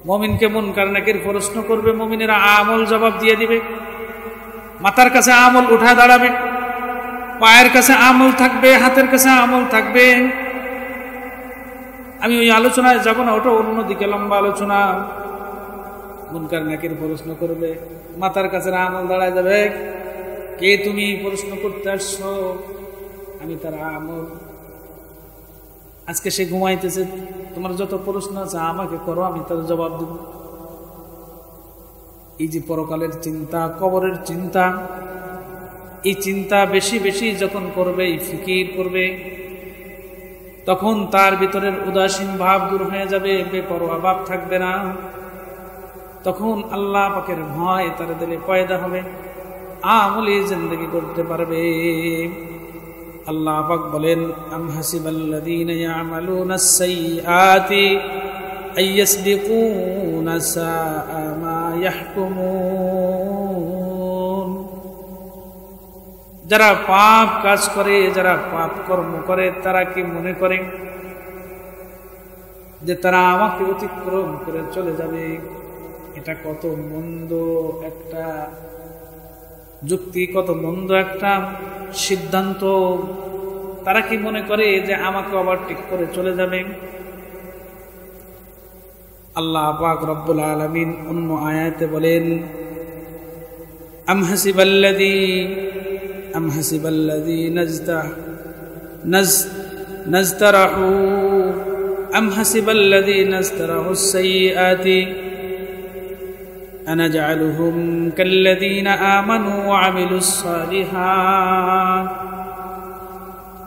মুমিনকে মুনকার নাকির প্রশ্ন করবে, মুমিনেরা আমল জবাব দিয়ে দিবে। মাথার কাছে আমল উঠা দাঁড়াবে, পায়ের কাছে আমল থাকবে, হাতের কাছে আমল থাকবে। আমি ওই আলোচনায় যাব না, ওটা অন্যদিকে লম্বা আলোচনা। মুনকার নাকির প্রশ্ন করবে, মাথার কাছে আমল দাঁড়ায় যাবে। কে তুমি প্রশ্ন করতে আসছো? আমি তার আমল। আজকে সে ঘুমাইতেছে, তোমার যত প্রশ্ন আছে আমাকে করো, আমি তার জবাব দেব। এই যে পরকালের চিন্তা, কবরের চিন্তা, এই চিন্তা বেশি বেশি যখন করবে, এই ফিকির করবে, তখন তার ভিতরের উদাসীন ভাব দূর হয়ে যাবে, বেপরোয়া ভাব থাকবে না। তখন আল্লাহ পাকের ভয় তার দিলে পয়দা হবে, আমলি জিন্দেগি করতে পারবে। আল্লাহ পাক বলেন, আম হাসিবাল্লাযীনা ইয়ামালুনাস সাইয়্যাতি আইয়াসবিকুনা সাআ মা ইয়াহকুমুন। যারা পাপ কাজ করে, যারা পাপ কর্ম করে, তারা কি মনে করে যে তারা আমাকে অতিক্রম করে চলে যাবে? এটা কত মন্দ একটা যুক্তি, কত মন্দ একটা সিদ্ধান্ত। তারা কি মনে করে যে আমাকে ওভারটেক করে চলে যাবে? আল্লাহ পাক রব্বুল আলামিন অন্য আয়াতে বলেন, আম হাসিবাল্লাযী নাজতারাহুস সাইয়্যাতি আনাজআলুহুম কাল্লাযীনা আমানু ওয়া আমিলুস সালিহাত।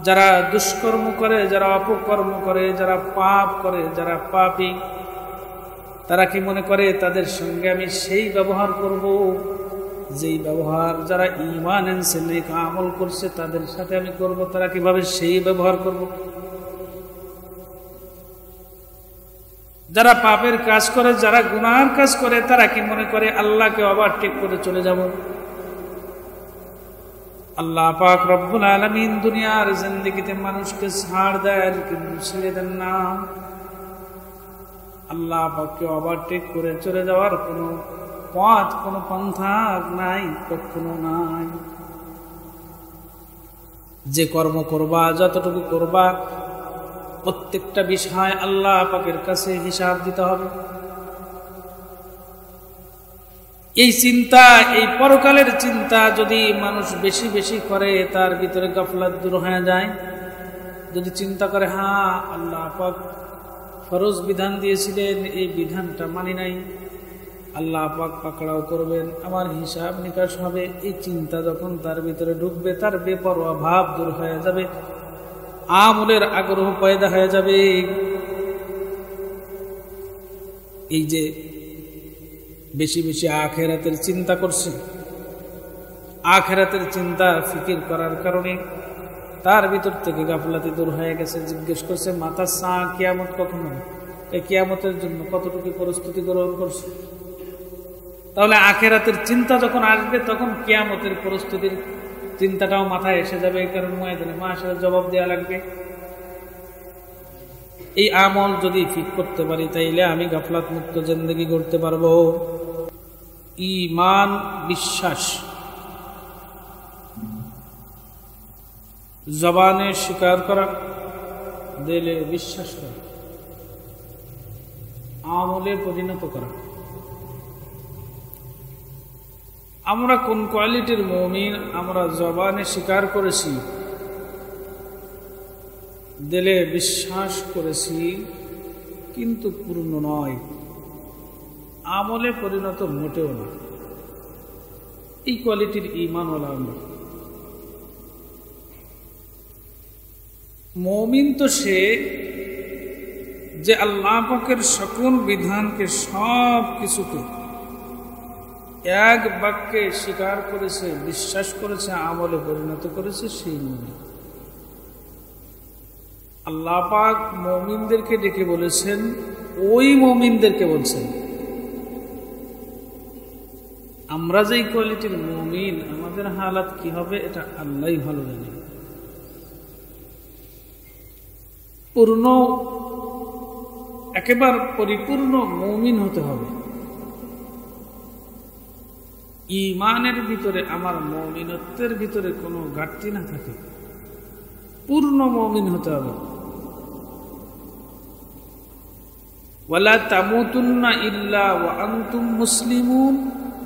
যারা দুষ্কর্ম করে, যারা অপকর্ম করে, যারা পাপ করে, যারা পাপী, তারা কি মনে করে তাদের সঙ্গে আমি সেই ব্যবহার করব যেই ব্যবহার যারা ঈমান এনেছে, নেক আমল করছে, তাদের সাথে আমি করব? তারা কিভাবে সেই ব্যবহার করব? যারা পাপের কাজ করে, যারা গুনাহের কাজ করে, তারা কি মনে করে আল্লাহকে ওভারটেক করে চলে যাব? আল্লাহ পাক রব্বুল আলামিন দুনিয়ার জিন্দেগিতে মানুষকে ছাড় দেন, কিন্তু ছেড়ে দেন না। আল্লাহ পাককে ওভারটেক করে চলে যাওয়ার কোনো পথ, কোনো পন্থা নাই, কখনো নাই। যে কর্ম করবা, যতটুকু করবা, প্রত্যেকটা বিষয় আল্লাহ পাকের কাছে হিসাব দিতে হবে। এই চিন্তা, এই পরকালের চিন্তা যদি মানুষ বেশি বেশি করে, তার ভিতরে গাফলাত দূর হয়ে যায়। যদি চিন্তা করে, হ্যাঁ আল্লাহ পাক ফরজ বিধান দিয়েছিলেন, এই বিধানটা মানি নাই, আল্লাহ পাক পাকড়াও করবেন, আমার হিসাব নিকাশ হবে, এই চিন্তা যখন তার ভিতরে ঢুকবে, তার বেপরোয়া ভাব দূর হয়ে যাবে, আমলের আগ্রহ পয়দা হয়ে যাবে। এই যে বেশি বেশি আখিরাতের চিন্তা করছে, আখিরাতের চিন্তা ফিকির করার কারণে তার ভিতর থেকে গাফলাতি দূর হয়ে গেছে। জিজ্ঞেস করছে, মাথা সা কিয়ামত কখন হবে? এই কিয়ামতের জন্য কতটুকু প্রস্তুতি গ্রহণ করছে? তাহলে আখিরাতের চিন্তা যখন আসবে, তখন কিয়ামতের প্রস্তুতির চিন্তাটাও মাথায় এসে যাবে। এই কারণে ময়দানে মাশারে জবাব দেওয়া লাগবে। এই আমল যদি ঠিক করতে পারি, তাইলে আমি গাফলাত মুক্ত জিন্দেগি করতে পারবো। ঈমান, বিশ্বাস, জবানে স্বীকার করা, দিলে বিশ্বাস করা, আমলে পরিণত করা। আমরা কোন কোয়ালিটির মুমিন? আমরা জবানে স্বীকার করেছি, দিলে বিশ্বাস করেছি, কিন্তু পূর্ণ নয়, আমলে পরিণত মোটেও না। এই কোয়ালিটির ঈমানওয়ালা আমরা। মুমিন তো সে যে আল্লাহ পাকের সকল বিধানকে, সব কিছুকে এক বাক্যে স্বীকার করেছে, বিশ্বাস করেছে, আমলে পরিণত করেছে, সেই মুমিন। আল্লাহ পাক মুমিনদেরকে ডেকে বলেছেন, ওই মুমিনদেরকে বলছেন। আমরা যেই কোয়ালিটির মুমিন, আমাদের হালাত কি হবে এটা আল্লাহই ভালো জানে। পূর্ণ একেবারে পরিপূর্ণ মুমিন হতে হবে। ঈমানের ভিতরে, আমার মুমিনত্বের ভিতরে কোনো ঘাটতি না থাকে, পূর্ণ মুমিন হতে হবে। ওয়ালা তামুতুন্না ইল্লা ওয়া আনতুম মুসলিমুন,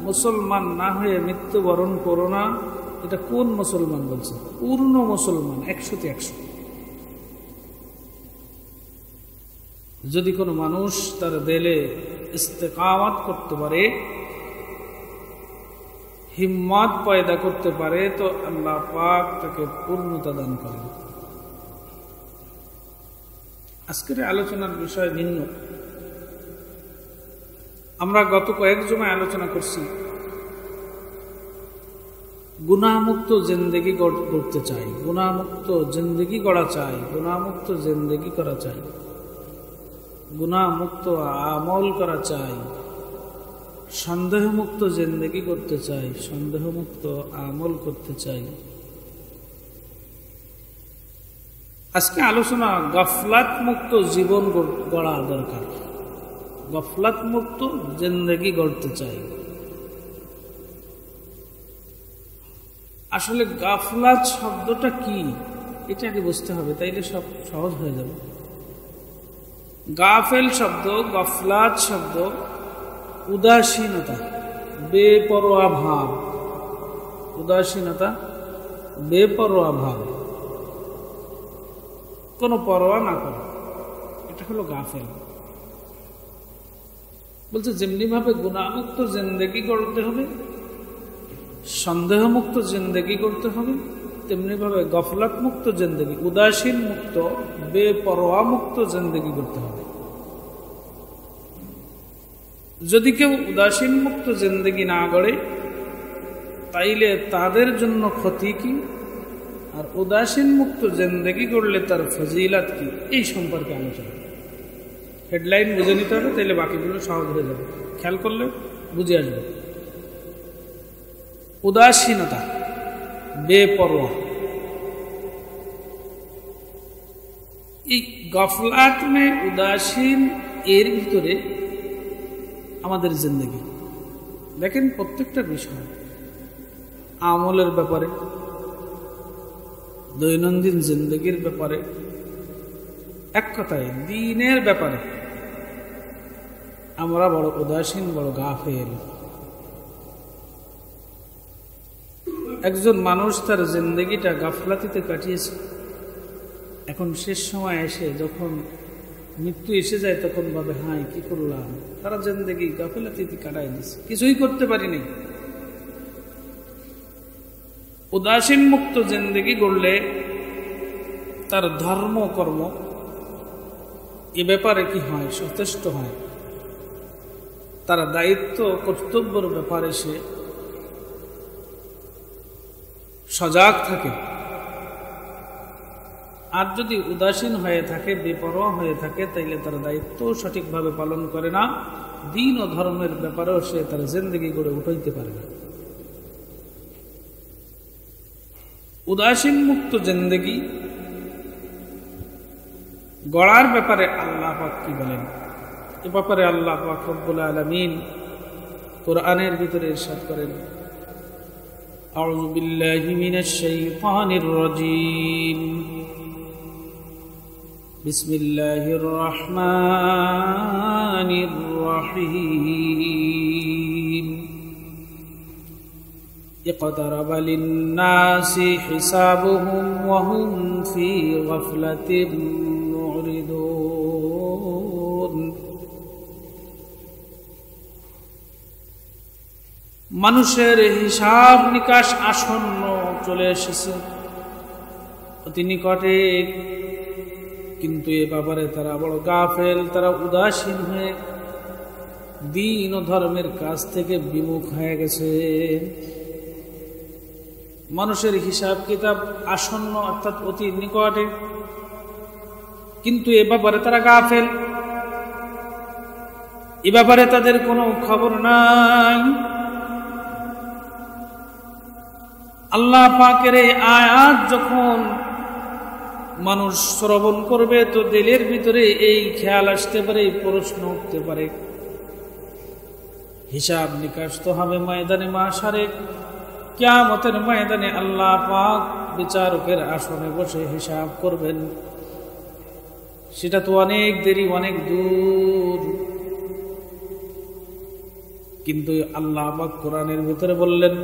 মুসলমান না হয়ে মৃত্যুবরণ করো না। এটা কোন মুসলমান বলছে? পূর্ণ মুসলমান, 100তে 100। যদি কোনো মানুষ তার দিলে ইস্তেকামাত করতে পারে, হিম্মত পয়দা করতে পারে, তো আল্লাহ পাক তাকে পূর্ণতা দান করেন। আজকের আলোচনার বিষয় ভিন্ন। আমরা গত কয়েক জমায় আলোচনা করছি, গুনাহমুক্ত জিন্দেগি গড়তে চাই, গুনাহমুক্ত জিন্দেগি গড়া চাই, গুনাহমুক্ত জিন্দেগি করা চাই, গুনাহমুক্ত আমল করা চাই, সন্দেহমুক্ত জিন্দেগি করতে চাই, সন্দেহমুক্ত আমল করতে চাই। আজকে আলোচনা গফলাত মুক্ত জীবন গড়া দরকার, গফলাত মুক্ত জিন্দেগি গড়তে চাই। আসলে গাফলাত শব্দটা কি এটা আগে বুঝতে হবে, তাইলে সব সহজ হয়ে যাবে। গাফেল শব্দ, গফলাত শব্দ উদাসীনতা, বেপরোয়া ভাব, উদাসীনতা, বেপরোয়া ভাব, কোনো পরোয়া না করা, এটা হলো গাফেল। বলছে যেমনি ভাবে গুনাহমুক্ত জিন্দেগি গড়তে হবে, সন্দেহমুক্ত জিন্দেগি করতে হবে, তেমনি ভাবে গফলাত মুক্ত জিন্দেগি, উদাসীন মুক্ত, বেপরোয়া মুক্ত জিন্দেগি করতে হবে। যদি কেউ উদাসীন মুক্ত জিন্দেগি না গড়ে, তাইলে তাদের জন্য ক্ষতি কি, আর উদাসীন মুক্ত জিন্দেগি গড়লে তার ফজিলাত কি, এই সম্পর্কে আলোচনা। হেডলাইন বুঝে নিতে হবে, তাইলে বাকিগুলো সহজ হয়ে যাবে, খেয়াল করলে বুঝে আসবে। উদাসীনতা, বেপরোয়া, এই গফলাত মে উদাসীন এর ভিতরে আমাদের জিন্দগি। দেখেন প্রত্যেকটা বিষয়, আমলের ব্যাপারে, দৈনন্দিন জিন্দগির ব্যাপারে, এক কথায় দ্বীনের ব্যাপারে আমরা বড় উদাসীন, বড় গাফেল। একজন মানুষ তার জিন্দগিটা গাফলাতিতে কাটিয়েছে, এখন শেষ সময় এসে যখন মৃত্যু এসে যায় তখন ভাবে হাই কি করলাম, তারা জিন্দগি গাফলাতিতে কাটাই দিচ্ছে, কিছুই করতে পারিনি। উদাসীন মুক্ত জিন্দগি গড়লে তার ধর্ম কর্ম এ ব্যাপারে কি হয়, সচেষ্ট হয়, তার দায়িত্ব কর্তব্যের ব্যাপারে সে সজাগ থাকে। আর যদি উদাসীন হয়ে থাকে, বেপরোয়া হয়ে থাকে, তাইলে তার দায়িত্ব সঠিকভাবে পালন করে না, দ্বীন ও ধর্মের ব্যাপারেও সে তার জিন্দগি গড়ে উঠাইতে পারে না। উদাসীন মুক্ত জিন্দগি গড়ার ব্যাপারে আল্লাহ পাক কি বলেন? এ ব্যাপারে আল্লাহ পাক রব্বুল আলামিন কোরআনের ভিতরে ইরশাদ করেন, আউযু বিল্লাহি মিনাশ শাইতানির রাজীম, বিসমিল্লাহির রহমানির রহিম, اقترب للناس حسابهم وهم في غفلة معرضون। মানুষের হিসাব নিকাশ আসন্ন চলে এসেছে, অতি নিকটে, কিন্তু এ ব্যাপারে তারা বড় গাফেল, তারা উদাসীন হয়ে দ্বীন ও ধর্মের কাছ থেকে বিমুখ হয়ে গেছে। মানুষের হিসাব কিতাব আসন্ন, অর্থাৎ অতি নিকটে, কিন্তু এ ব্যাপারে তারা গাফেল, এ ব্যাপারে তাদের কোনো খবর নাই। আল্লাহ পাকের এই আয়াত যখন মানুষ শ্রবণ করবে তো দিলের ভিতরে এই খেয়াল আসতে পারে, প্রশ্ন উঠতে পারে, হিসাব নিকাশ তো হবে ময়দানে মাশারে, কিয়ামতের ময়দানে আল্লাহ পাক বিচারকের আসনে বসে হিসাব করবেন। সেটা তো অনেক দেরি, অনেক দূর। কিন্তু আল্লাহ পাক কোরআনের ভিতরে বললেন,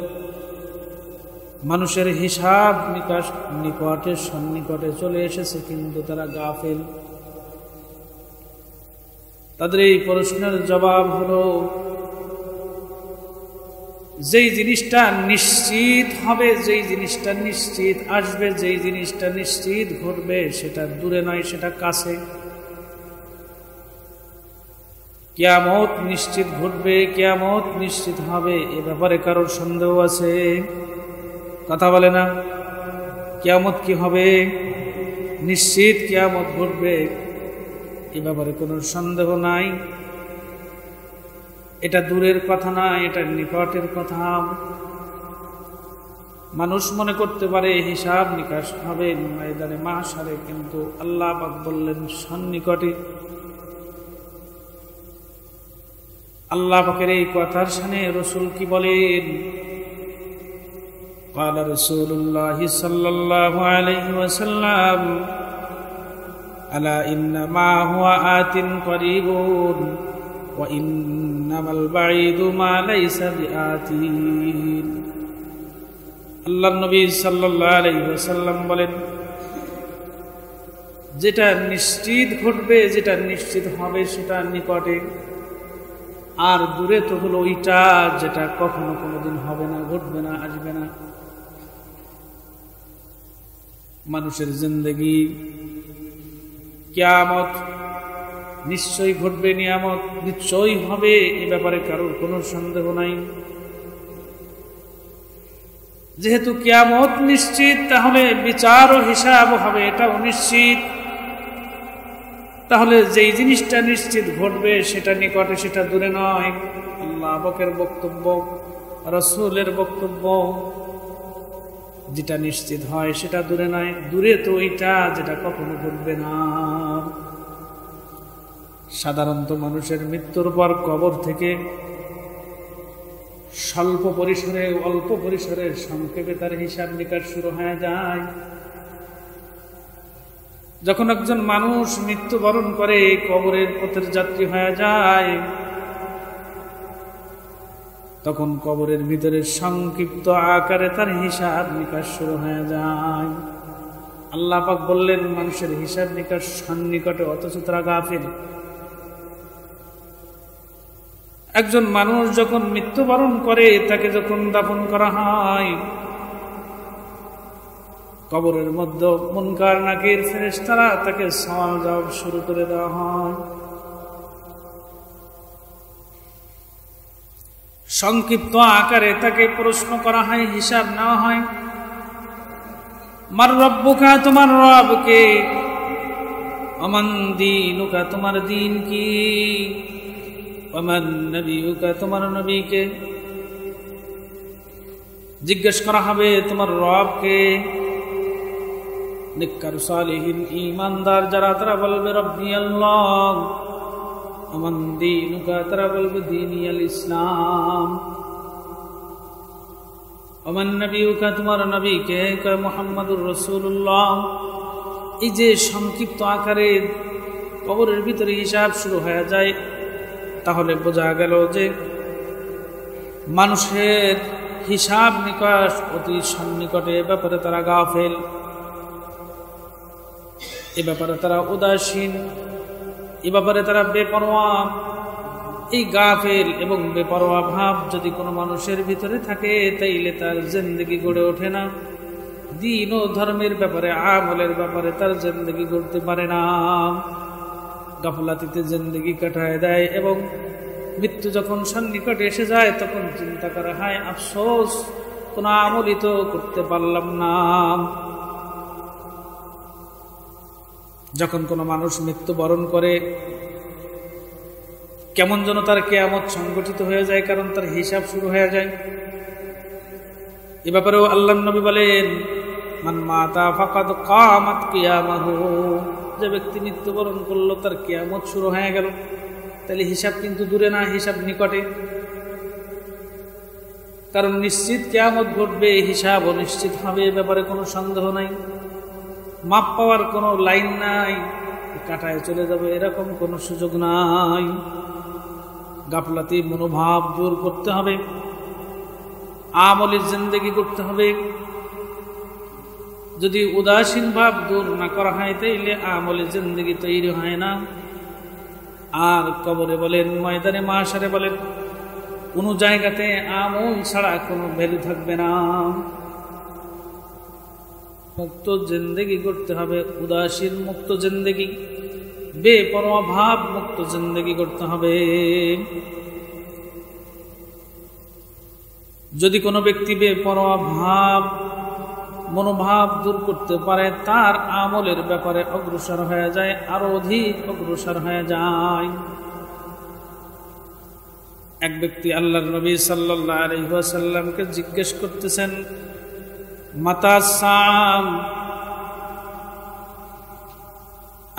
মানুষের হিসাব নিকাশ নিকটে সন্নিকটে চলে এসেছে, কিন্তু তারা গাফেল। তাদের এই প্রশ্নের জবাব হলো, যেই জিনিসটা নিশ্চিত হবে, যেই জিনিসটা নিশ্চিত আসবে, যেই জিনিসটা নিশ্চিত ঘটবে, সেটা দূরে নয়, সেটা কাছে। কিয়ামত নিশ্চিত ঘটবে, কিয়ামত নিশ্চিত হবে, এ ব্যাপারে কারোর সন্দেহ আছে? কথা বলে না। কিয়ামত কি হবে? নিশ্চিত কিয়ামত ঘটবে, এ ব্যাপারে কোনো সন্দেহ নাই। এটা দূরের কথা না, এটা নিকটের কথা। মানুষ মনে করতে পারে হিসাব নিকাশ হবে ময়দানে মাশারে, কিন্তু আল্লাহ পাক বললেন সন্নিকটে। আল্লাহ পাকের এই কথার শানে রাসূল কি বলেন? قال رسول الله صلى الله عليه وسلم ألا إنما هو آت قريب وإنما البعيد ما ليس بآت। আল্লাহ নবী সাল্লাল্লাহু আলাইহি ওয়াসাল্লাম বলেন, যেটা নিশ্চিত ঘটবে, যেটা নিশ্চিত হবে, সেটা নিকটে, আর দূরে তো হলো ওইটা যেটা কখনো কোনোদিন হবে না, ঘটবে না, আসবে না। মানুষের জিন্দেগি, কিয়ামত নিশ্চয়ই ঘটবে, নিয়ামত নিশ্চয়ই হবে, এ ব্যাপারে কারোর কোনো সন্দেহ নাই। যেহেতু কিয়ামত নিশ্চিত, তাহলে বিচার ও হিসাব হবে, এটাও নিশ্চিত। তাহলে যেই জিনিসটা নিশ্চিত ঘটবে সেটা নিকটে, সেটা দূরে নয়। আল্লাহ পাকের বক্তব্য, রাসূলের বক্তব্য, যেটা নিশ্চিত হয় সেটা দূরে নয়, দূরে তো ওইটা যেটা কখনো ঘটবে না। সাধারণত মানুষের মৃত্যুর পর কবর থেকে স্বল্প পরিসরে, অল্প পরিসরে, সংক্ষেপে তার হিসাব নিকাশ শুরু হয়ে যায়। যখন একজন মানুষ মৃত্যুবরণ করে, কবরের পথের যাত্রী হয়ে যায়, তখন কবরের ভিতরে সংক্ষিপ্ত আকারে তার হিসাব নিকাশ শুরু হয়ে যায়। আল্লাহ পাক বললেন মানুষের হিসাব নিকাশ সন্নিকটে, অথচ তারা গাফিল। একজন মানুষ যখন মৃত্যুবরণ করে, তাকে যখন দাফন করা হয়, কবরের মধ্যে মুনকার নাকির ফেরেশতারা তাকে সওয়াল জবাব শুরু করে দেওয়া হয়। সংক্ষিপ্ত আকারে তাকে প্রশ্ন করা হয়, হিসাব নেওয়া হয়। মার রব্বুকা, তোমার রব কে? অমান দীনুকা, তোমার দিন কি? অমান নবিয়ুকা, তোমার নবী কে? জিজ্ঞেস করা হবে তোমার রব কে? নেককার সালিহিন ঈমানদার যারা, তারা বলবে রব্বি আল্লাহ। আমান দীনুকা, তারা বলবে দীনি আল ইসলাম। আমান নবিয়ুকা, তোমার নবী কে? কয় মুহাম্মাদুর রাসূলুল্লাহ। এই যে সংক্ষিপ্ত আকারে কবরের ভিতরে হিসাব শুরু হয়ে যায়, তাহলে বোঝা গেল যে মানুষের হিসাব নিকাশ অতি সন্নিকটে, এ ব্যাপারে তারা গাফেল, এ ব্যাপারে তারা উদাসীন, এ ব্যাপারে তারা বেপরোয়া। এই গাফেল এবং বেপরোয়া ভাব যদি কোনো মানুষের ভিতরে থাকে, তাইলে তার জিন্দেগি গড়ে ওঠে না। দিন ও ধর্মের ব্যাপারে, আমলের ব্যাপারে তার জিন্দেগি গড়তে পারে না। গাফলাতিতে জিন্দেগি কাটায় দেয়, এবং মৃত্যু যখন সন্নিকটে এসে যায়, তখন চিন্তা করা হয়, আফসোস, কোনো আমলই তো করতে পারলাম না। যখন কোনো মানুষ মৃত্যুবরণ করে, কেমন যেন তার কিয়ামত সংগঠিত হয়ে যায়, কারণ তার হিসাব শুরু হয়ে যায়। এ ব্যাপারেও আল্লাহর নবী বলেন, মান মাতা ফাকাদ কামাত কিয়ামাহু, যে ব্যক্তি মৃত্যুবরণ করলো তার কিয়ামত শুরু হয়ে গেল। তাহলে হিসাব কিন্তু দূরে না, হিসাব নিকটে। কারণ নিশ্চিত কিয়ামত ঘটবে, হিসাব নিশ্চিত হবে, এ ব্যাপারে কোনো সন্দেহ নাই। মাপ পাওয়ার কোনো লাইন নাই, কাটায় চলে যাবে এরকম কোনো সুযোগ নাই। গাফলাতি মনোভাব দূর করতে হবে, আমলের জিন্দেগি করতে হবে। যদি উদাসীন ভাব দূর না করা হয় তাইলে আমলের জিন্দেগি তৈরি হয় না। আর কবরে বলেন, ময়দানে মাশারে বলেন, কোনো জায়গাতে আমল ছাড়া কোনো ভ্যালু থাকবে না। মুক্ত জিন্দেগি করতে হবে, উদাসীন মুক্ত জিন্দেগি, বেপরোয়া ভাব মুক্ত জিন্দেগি করতে হবে। যদি কোনো ব্যক্তি বেপরোয়া ভাব মনোভাব দূর করতে পারে, তার আমলের ব্যাপারে অগ্রসর হয়ে যায়, আরো অধিক অগ্রসর হয়ে যায়। এক ব্যক্তি আল্লাহর নবী সাল্লাল্লাহু আলাইহি ওয়াসাল্লামকে জিজ্ঞেস করতেছেন, মাতা সাম।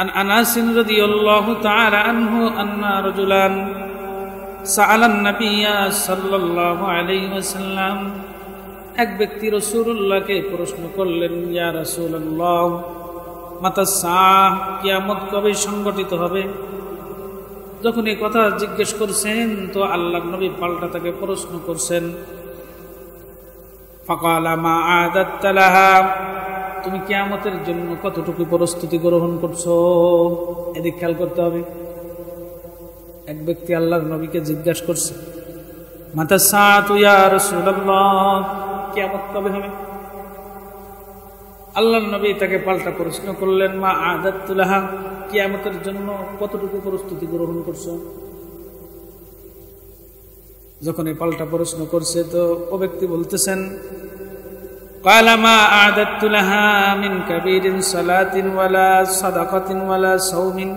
আন আনাস রাদিয়াল্লাহু তাআলা আনহু আন্না রাজুলান সাআলান নাবিয়্যা সাল্লাল্লাহু আলাইহি ওয়াসাল্লাম, এক ব্যক্তি রাসূলুল্লাহকে প্রশ্ন করলেন, ইয়া রাসূলুল্লাহ, মাতা সাহ, কিয়ামত কবে সংঘটিত হবে? যখন এই কথা জিজ্ঞেস করছেন তো আল্লাহর নবী পাল্টা তাকে প্রশ্ন করছেন, ফাকালা মা আদাত্তা লাহা, তুমি কিয়ামতের জন্য কতটুকু প্রস্তুতি গ্রহণ করছো? এদিক খেয়াল করতে হবে। এক ব্যক্তি আল্লাহর নবীকে জিজ্ঞাসা করছে, মাতা সাআতু ইয়া রাসূলুল্লাহ, কিয়ামত কবে হবে? আল্লাহর নবী তাকে পাল্টা প্রশ্ন করলেন, মা আদাত্তু লাহা, কিয়ামতের জন্য কতটুকু প্রস্তুতি গ্রহণ করছো? যখন এই পাল্টা প্রশ্ন করছে তো ও ব্যক্তি বলতেছেন, ক্বালা মা আদাত্তু লাহা মিন কাবীরিন সালাতিন ওয়ালা সাদাকাতিন ওয়ালা সাওমিন।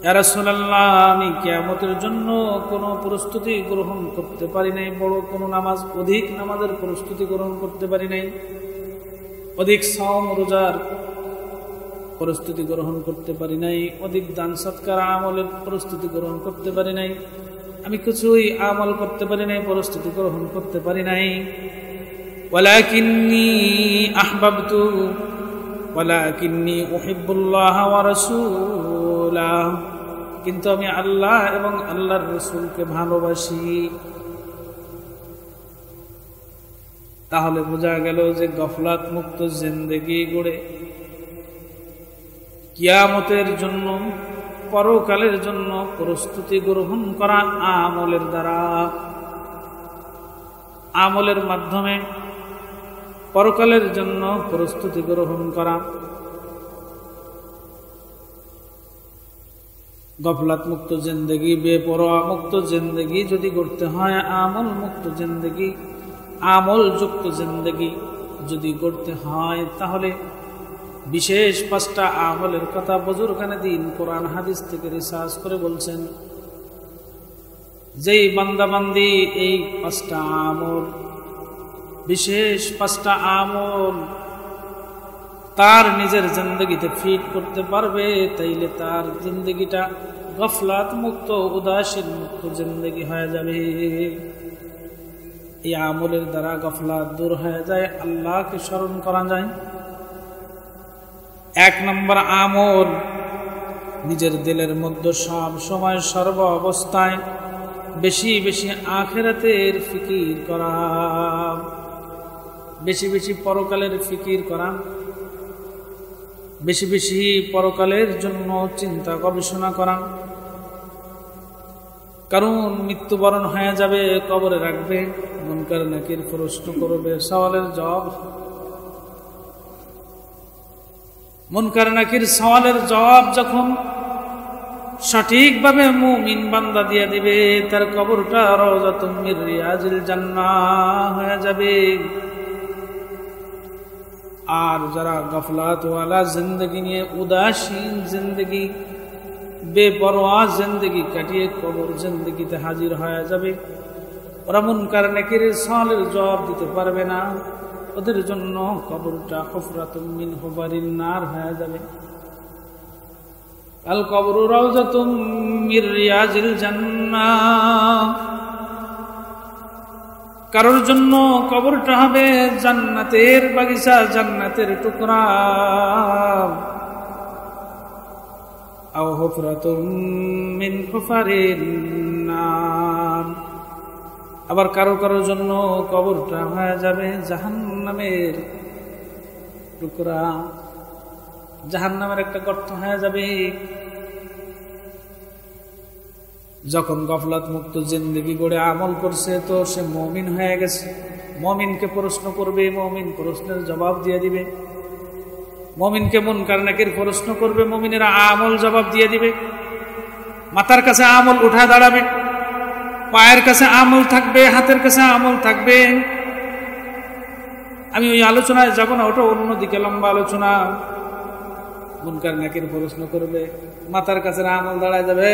ইয়া রাসূলুল্লাহ, আমি কিয়ামতের জন্য কোনো প্রস্তুতি গ্রহণ করতে পারি নাই, বড় কোনো নামাজ, অধিক নামাজের প্রস্তুতি গ্রহণ করতে পারি নাই, অধিক সাওম রোজার প্রস্তুতি গ্রহণ করতে পারি নাই, অধিক দান সৎকার আমলের প্রস্তুতি গ্রহণ করতে পারি নাই, আমি কিছুই আমল করতে পারি নাই, প্রস্তুতি গ্রহণ করতে পারি নাই। ওয়ালাকিন্নী আহবাবতু ওয়ালাকিন্নী উহিব্বুল্লাহ ওয়া রাসূলাহ, কিন্তু আমি আল্লাহ এবং আল্লাহর রাসূলকে ভালোবাসি। তাহলে বোঝা গেল যে গফলাত মুক্ত জিন্দেগি গড়ে কিয়ামতের জন্য, পরকালের জন্য প্রস্তুতি গ্রহণ করা আমলের দ্বারা, আমলের মাধ্যমে পরকালের জন্য প্রস্তুতি গ্রহণ করা। গফলাত মুক্ত জিন্দেগি, বেপরোয়া মুক্ত জিন্দেগি যদি করতে হয়, আমল মুক্ত জিন্দেগি, আমল যুক্ত জিন্দেগি যদি করতে হয়, তাহলে বিশেষ 5টা আমলের কথা বুজুর্গানে দিন কোরআন হাদিস থেকে রিসার্চ করে বলছেন। যেই বান্দাবান্দি এই 5টা আমল, বিশেষ 5টা আমল তার নিজের জিন্দেগিতে ফিট করতে পারবে, তাইলে তার জিন্দেগিটা গফলাত মুক্ত, উদাসীন মুক্ত জিন্দেগি হয়ে যাবে। এই আমলের দ্বারা গফলাত দূর হয়ে যায়, আল্লাহকে স্মরণ করা যায়। 1 নম্বর আমল, নিজের দিলের মধ্যে সব সময় সর্ব অবস্থায় বেশি বেশি আখিরাতের ফিকির করা, বেশি বেশি পরকালের ফিকির করা, বেশি বেশি পরকালের জন্য চিন্তা গবেষণা করা। কারণ মৃত্যুবরণ হয়ে যাবে, কবরে রাখবে, মুনকার নাকির প্রশ্ন করবে, সওয়ালের জবাব, মুনকার নাকির সওয়ালের জবাব যখন সঠিকভাবে মুমিন বান্দা দিয়ে দিবে, তার কবরটা রাওযাতুম মির রিয়াজিল জান্নাহ হয়ে যাবে। আর যারা গফলাতওয়ালা জিন্দেগি নিয়ে, উদাসীন জিন্দেগি, বেপরোয়া জিন্দেগি কাটিয়ে কবর জিন্দেগিতে হাজির হয়ে যাবে, ওরা মুনকার নাকির সওয়ালের জবাব দিতে পারবে না, ওদের জন্য কবরটা হুফরাতুম মিন হুফারিন নার হয়ে যাবে। আল কবরু রাউযাতুম মির রিয়াজিল জান্নাহ, কারোর জন্য কবরটা হবে জান্নাতের বাগিচা, জান্নাতের টুকরা। আও হুফরাতুম মিন হুফারিন নার, আবার কারোর জন্য কবরটা হয়ে যাবে জাহান্নামের টুকরা, জাহান্নামের একটা গর্ত হয়ে যাবে। যখন গফলাত মুক্ত জিন্দেগি গড়ে আমল করছে তো সে মুমিন হয়ে গেছে। মুমিনকে প্রশ্ন করবে, মুমিন প্রশ্নের জবাব দিয়ে দিবে। মুমিনকে মুনকার নাকির প্রশ্ন করবে, মুমিনেরা আমল জবাব দিয়ে দিবে। মাথার কাছে আমল উঠা দাঁড়াবে, পায়ের কাছে আমল থাকবে, হাতের কাছে আমল থাকবে। আমি ওই আলোচনায় যাব না, ওটা অন্যদিকে লম্বা আলোচনা। মুনকার নাকির প্রশ্ন করবে, মাথার কাছে আমল দাঁড়ায় যাবে।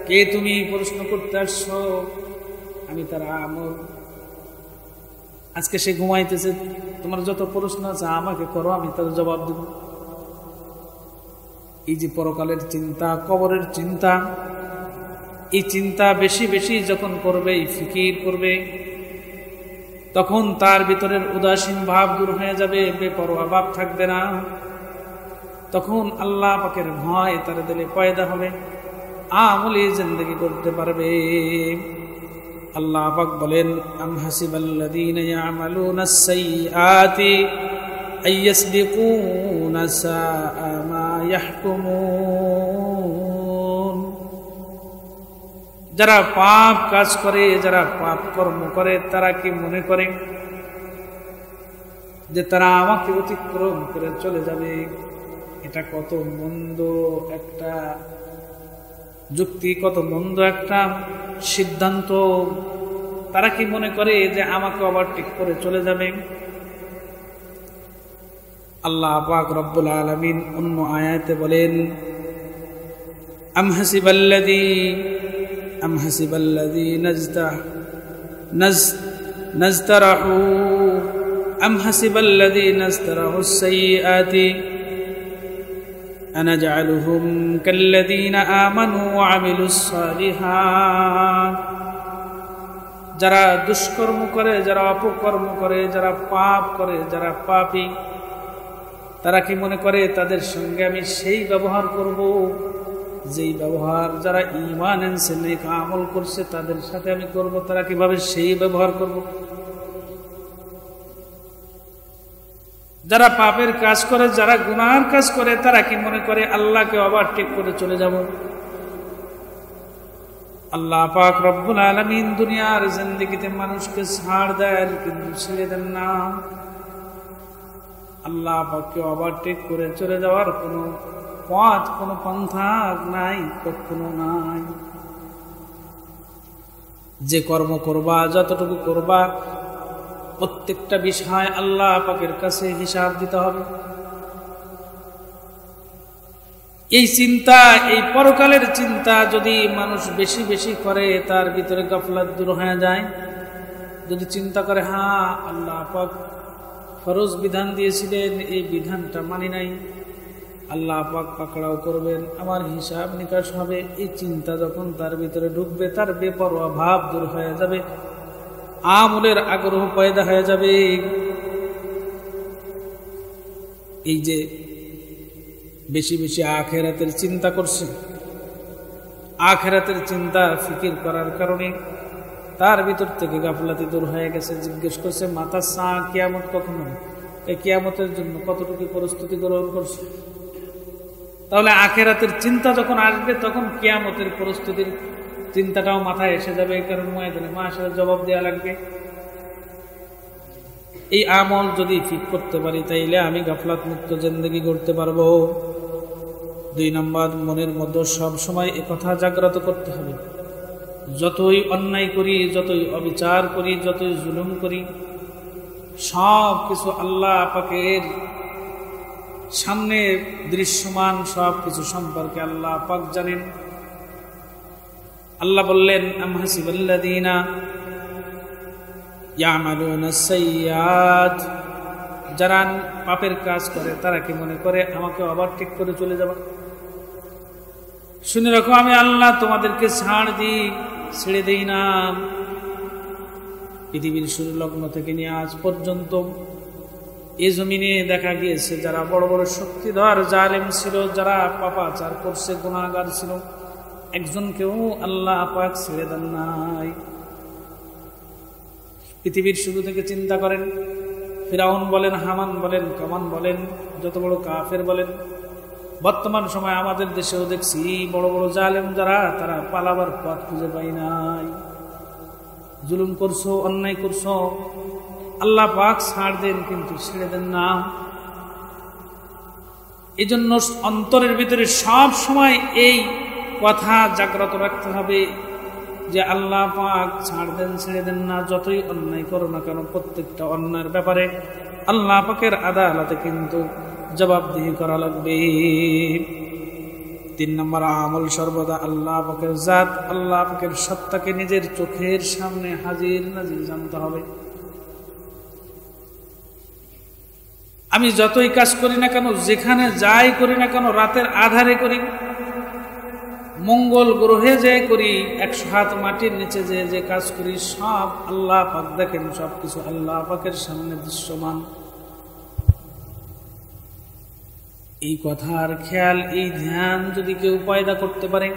কে তুমি প্রশ্ন করতে আসছো? আমি তার আমল। আজকে সে ঘুমাইতেছে, তোমার যত প্রশ্ন আছে আমাকে করো, আমি তার জবাব দেব। এই যে পরকালের চিন্তা, কবরের চিন্তা, এই চিন্তা বেশি বেশি যখন করবে, এই ফিকির করবে, তখন তার ভিতরের উদাসীন ভাব দূর হয়ে যাবে, বেপরোয়া ভাব থাকবে না। তখন আল্লাহ পাকের ভয় তার দিলে পয়দা হবে, আমলি জিন্দেগি করতে পারবে। আল্লাহ পাক বলেন, আম হাসিবাল্লাযীনা ইয়ামালুনাস সাইয়্যাতি আইয়াসবিকুনা সাআ মা ইয়াহকুমুন। যারা পাপ কাজ করে, যারা পাপ কর্ম করে, তারা কি মনে করে যে তারা আমাকে অতিক্রম করে চলে যাবে? এটা কত মন্দ একটা যুক্তি, কত মন্দ একটা সিদ্ধান্ত। তারা কি মনে করে যে আমাকে ওভারটেক করে চলে যাবে? আল্লাহ পাক রব্বুল আলামিন অন্য আয়াতে বলেন, আম হাসিবাল্লাযীনা ইজতারাহুস সাইয়্যাতি আনাজআলুহুম কাল্লাযীনা আমানু ওয়া আমিলুস সালিহাত। যারা দুষ্কর্ম করে, যারা অপকর্ম করে, যারা পাপ করে, যারা পাপী, তারা কি মনে করে তাদের সঙ্গে আমি সেই ব্যবহার করব যেই ব্যবহার যারা ঈমান এনেছে, নেক আমল করছে, তাদের সাথে আমি করব? তারা কিভাবে সেই ব্যবহার করব? যারা পাপের কাজ করে, যারা গুনার কাজ করে, তারা কি মনে করে আল্লাহকে ওভারটেক করে চলে যাব? আল্লাহ পাক রব্বুল আলামিন দুনিয়ার জিন্দেগিতে মানুষকে ছাড় দেন, কিন্তু ছেড়ে দেন না। আল্লাহ পাককে ওভারটেক করে চলে যাওয়ার কোনো পথ, কোনো পন্থা নাই, কখনো নাই। যে কর্ম করবা, যতটুকু করবা, প্রত্যেকটা বিষয় আল্লাহ পাকের কাছে হিসাব দিতে হবে। এই চিন্তা, এই পরকালের চিন্তা যদি মানুষ বেশি বেশি করে, তার ভিতরে গাফলাত দূর হয়ে যায়। যদি চিন্তা করে, হ্যাঁ আল্লাহ পাক ফরজ বিধান দিয়েছিলেন, এই বিধানটা মানি নাই, আল্লাহ পাক পাকড়াও করবেন, আমার হিসাব নিকাশ হবে, এই চিন্তা যখন তার ভিতরে ঢুকবে, তার বেপরোয়া ভাব দূর হয়ে যাবে, আমলের আগ্রহ পয়দা হয়ে যাবে। এই যে বেশি বেশি আখিরাতের চিন্তা করছে, আখিরাতের চিন্তা ফিকির করার কারণে তার ভিতর থেকে গাফলাতি দূর হয়ে গেছে। জিজ্ঞেস করছে, মাথা সা কিয়ামত কখন হবে? এই কিয়ামতের জন্য কতটুকু প্রস্তুতি গ্রহণ করছে? তাহলে আখিরাতের চিন্তা যখন আসবে, তখন কিয়ামতের প্রস্তুতির চিন্তাটাও মাথায় এসে যাবে, কারণ ময়দানে মাশার জবাব দেওয়া লাগবে। এই আমল যদি ঠিক করতে পারি, তাইলে আমি গাফলাত মুক্ত জিন্দেগি করতে পারবো। 2 নম্বর, মনের মধ্যে সব সময় একথা জাগ্রত করতে হবে, যতই অন্যায় করি, যতই অবিচার করি, যতই জুলুম করি, সব কিছু আল্লাহ পাকের সামনে দৃশ্যমান, সব কিছু সম্পর্কে আল্লাহ পাক জানেন। আল্লাহ বললেন, আম হাসিবাল্লাযীনা ইয়ামালুনাস সাইয়্যাত যারা পাপের কাজ করে তারা কি মনে করে আমাকে ওভারটেক করে চলে যাবে? শুনে রাখো, আমি আল্লাহ তোমাদেরকে ছাড় দিই, ছেড়ে দেই না। পৃথিবীর শুরু লগ্ন থেকে নিয়ে আজ পর্যন্ত এই জমিনে দেখা গিয়েছে যারা বড় বড় শক্তিধর জালেম ছিল, যারা পাপাচার করছে, গুনাহগার ছিল, একজনকেও আল্লাহ পাক ছেড়ে দেন নাই। পৃথিবীর শুরু থেকে চিন্তা করেন, ফিরাউন বলেন, হামান বলেন, কামান বলেন, যত বড় কাফের বলেন, বর্তমান সময় আমাদের দেশেও দেখছি বড় বড় জালেম যারা, তারা পালাবার পথ খুঁজে পাই নাই। জুলুম করছো, অন্যায় করছো, আল্লাহ পাক ছাড় দেন কিন্তু ছেড়ে দেন না। এই জন্য অন্তরের ভিতরে সব সময় এই কথা জাগ্রত রাখতে হবে যে আল্লাহ পাক ছাড় দেন, ছেড়ে দেন না। যতই অন্যায় করো না কেন, প্রত্যেকটা অন্যায়ের ব্যাপারে আল্লাহ পাকের আদালতে কিন্তু জবাবদিহি করা লাগবে। 3 নম্বর আমল, সর্বদা আল্লাহ পাকের জাত, আল্লাহ পাকের সত্তাকে নিজের চোখের সামনে হাজির নাজির জানতে হবে। আমি যতই কাজ করি না কেন, যেখানে যাই করি না কেন, রাতের আধারে করি, মঙ্গল গ্রহে যে করি, 100 হাত মাটির নিচে যে কাজ করি, সব আল্লাহ পাক দেখেন, সবকিছু আল্লাহ পাকের সামনে দৃশ্যমান। এই কথার খেয়াল, এই ধ্যান যদি কেউ পয়দা করতে পারে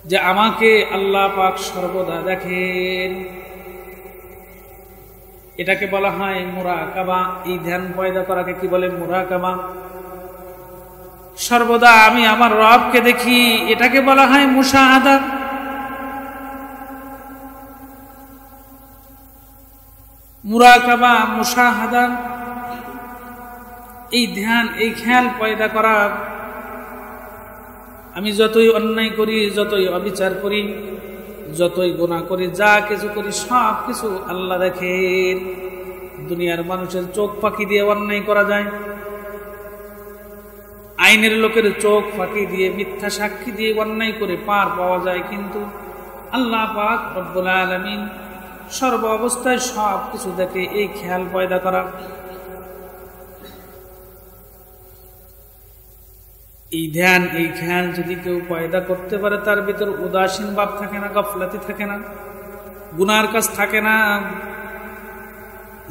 যে আমাকে আল্লাহ পাক সর্বদা দেখেন, এটাকে বলা হয় মুরাকাবা। এই ধ্যান পয়দা করাকে কি বলে? মুরাকাবা। সর্বদা আমি আমার রবকে দেখি, এটাকে বলা হয় মুশাহাদা। মুরাকাবা, মুশাহাদা, এই ধ্যান, এই খেয়াল পয়দা করা। আমি যতই অন্যায় করি, যতই অবিচার করি, যতই গুনাহ করি, যা কিছু করি, সব কিছু আল্লাহ দেখেন। দুনিয়ার মানুষের চোখ ফাঁকি দিয়ে অন্যায় করা যায়, আইনের লোকের চোখ ফাঁকি দিয়ে, মিথ্যা সাক্ষী দিয়ে অন্যায় করে পার পাওয়া যায়, কিন্তু আল্লাহ পাক রব্বুল আলামিন সর্ব অবস্থায় সব কিছু দেখে। এই খেয়াল পয়দা করা, এই ধ্যান, এই খেয়াল যদি কেউ পয়দা করতে পারে, তার ভিতর উদাসীন ভাব থাকে না, গাফলাতি থাকে না, গুনার কাজ থাকে না।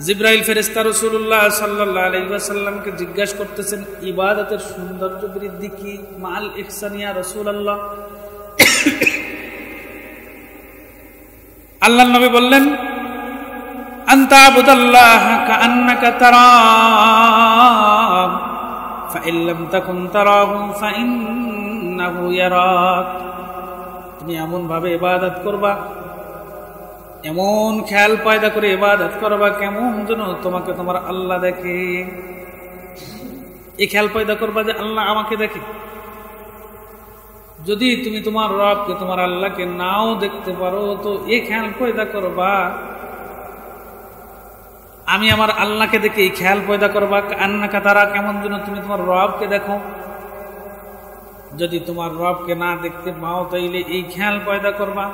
জিবরাইল ফেরেশতা রাসূলুল্লাহ সাল্লাল্লাহু আলাইহি ওয়াসাল্লামকে জিজ্ঞাসা করতেছেন, ইবাদতের সৌন্দর্য বৃদ্ধি কি? মাল ইহসান ইয়া রাসূলুল্লাহ। আল্লাহর নবী বললেন, আনতা আবুদাল্লাহ কাআন্নাকা তারাহু ফাইন লাম তাকুন তারাহু ফাইন্নাহু ইয়ারাক। তুমি এমন ভাবে ইবাদত করবা, এমন খেয়াল পয়দা করে ইবাদত করবা, কেমন যেন তোমাকে তোমার আল্লাহ দেখে। এই খেয়াল পয়দা করবা যে আল্লাহ আমাকে দেখে। যদি তুমি তোমার রবকে, তোমার আল্লাহকে নাও দেখতে পারো, তো এই খেয়াল পয়দা করবা আমি আমার আল্লাহকে দেখে। এই খেয়াল পয়দা করবা আন্নাকা তারা, কেমন যেন তুমি তোমার রবকে দেখো। যদি তোমার রবকে না দেখতে পাও, তাইলে এই খেয়াল পয়দা করবা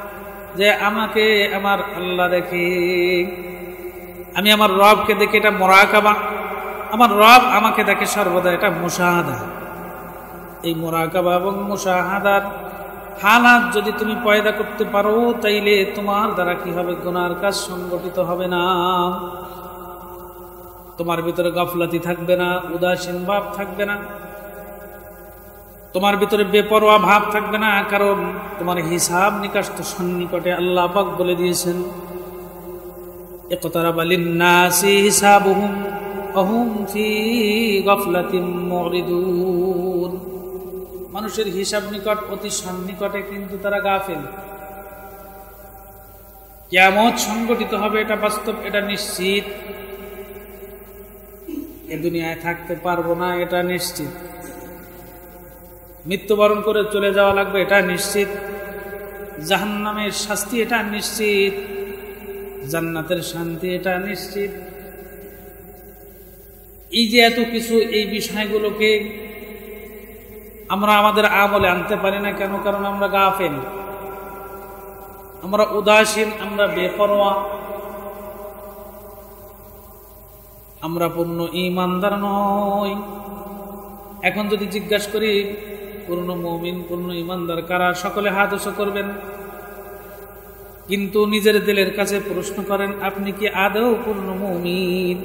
যে আমাকে আমার আল্লাহ দেখে, আমি আমার রবকে দেখে। এটা মুরাকাবা, আমার রব আমাকে দেখে সর্বদা, এটা মুশাহাদা। এই মুরাকাবা এবং মুশাহাদার হালাত যদি তুমি পয়দা করতে পারো, তাইলে তোমার দ্বারা কি হবে? গুনার কাজ সংগঠিত হবে না, তোমার ভিতরে গাফলাতি থাকবে না, উদাসীন ভাব থাকবে না, তোমার ভিতরে বেপরোয়া ভাব থাকবে না। কারণ তোমার হিসাব নিকাশ তো সন্নিকটে। আল্লাহ পাক বলে দিয়েছেন, ইকতারাবা লিন-নাসি হিসাবুহুম ওয়া হুম ফি গাফলাতিন মুরিদুন। মানুষের হিসাব নিকট, অতি সন্নিকটে, কিন্তু তারা গাফেল। কিয়ামত সংগঠিত হবে, এটা বাস্তব, এটা নিশ্চিত। এ দুনিয়ায় থাকতে পারবো না, এটা নিশ্চিত। মৃত্যুবরণ করে চলে যাওয়া লাগবে, এটা নিশ্চিত। জাহান্নামের শাস্তি, এটা নিশ্চিত। জান্নাতের শান্তি, এটা নিশ্চিত। এই যে এত কিছু, এই বিষয়গুলোকে আমরা আমাদের আমলে আনতে পারি না কেন? কারণ আমরা গাফেল, আমরা উদাসীন, আমরা বেপরোয়া। আমরা পূর্ণ ঈমানদার নই। এখন যদি জিজ্ঞাসা করি পূর্ণ মুমিন পূর্ণ ঈমানদার কারা, সকলে হাত উঁচু করবেন। কিন্তু নিজের দিলের কাছে প্রশ্ন করেন, আপনি কি আদৌ পূর্ণ মুমিন?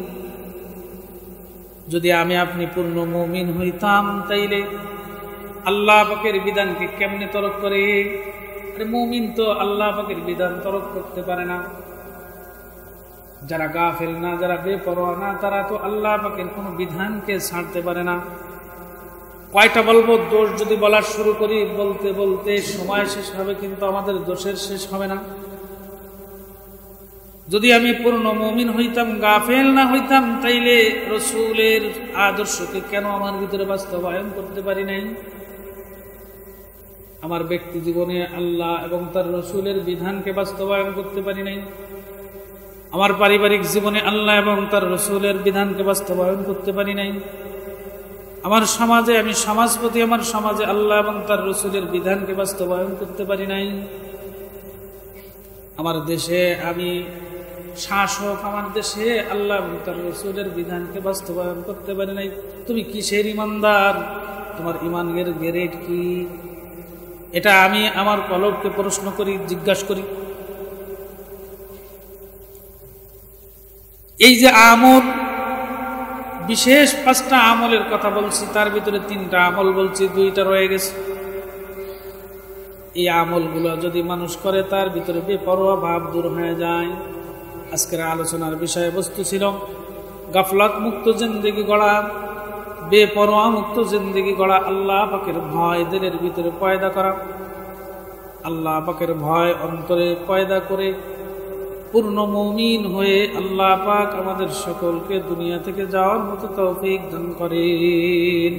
যদি আমি আপনি পূর্ণ মুমিন হইতাম, তাইলে আল্লাহ পাকের বিধানকে কেমনে তরক করে? আরে মুমিন তো আল্লাহ পাকের বিধান তরক করতে পারে না। যারা গাফেল না, যারা বেপরোয়া না, তারা তো আল্লাহ পাকের কোনো বিধানকে ছাড়তে পারে না। কয়টা বলবো? দোষ যদি বলা শুরু করি, বলতে বলতে সময় শেষ হবে, কিন্তু আমাদের দোষের শেষ হবে না। যদি আমি পূর্ণ মুমিন হইতাম, গাফেল না হইতাম, তাইলে রাসূলের আদর্শকে কেন আমার ভিতরে বাস্তবায়ন করতে পারি নাই? আমার ব্যক্তি জীবনে আল্লাহ এবং তার রাসূলের বিধানকে বাস্তবায়ন করতে পারি নাই। আমার পারিবারিক জীবনে আল্লাহ এবং তার রাসূলের বিধানকে বাস্তবায়ন করতে পারি নাই। আমার সমাজে, আমি সমাজপতি, আমার সমাজে আল্লাহ এবং তার রাসূলের বিধানকে বাস্তবায়ন করতে পারি নাই। আমার দেশে আমি শাসক, আমার দেশে আল্লাহ এবং তার রাসূলের বিধানকে বাস্তবায়ন করতে পারি নাই। তুমি কিসের ঈমানদার? তোমার ঈমানের গ্রেড কি? এটা আমি আমার কলবকে প্রশ্ন করি, জিজ্ঞাসা করি। এই যে আমল, বিশেষ 5টা আমলের কথা বলছি, তার ভিতরে 3টা আমল বলছি, 2টা রয়ে গেছে। এই আমলগুলো যদি মানুষ করে, তার ভিতরে বেপরোয়া ভাব দূর হয়ে যায়। আজকের আলোচনার বিষয়বস্তু ছিল গাফলাত মুক্ত জিন্দেগি গড়া, বেপরোয়া মুক্ত জিন্দেগি গড়া, আল্লাহ পাকের ভয় দিলের ভিতরে পয়দা করা, আল্লাহ পাকের ভয় অন্তরে পয়দা করে পূর্ণ মুমিন হয়ে আল্লাহ পাক আমাদের সকলকে দুনিয়া থেকে যাওয়ার মতো তৌফিক দান করেন।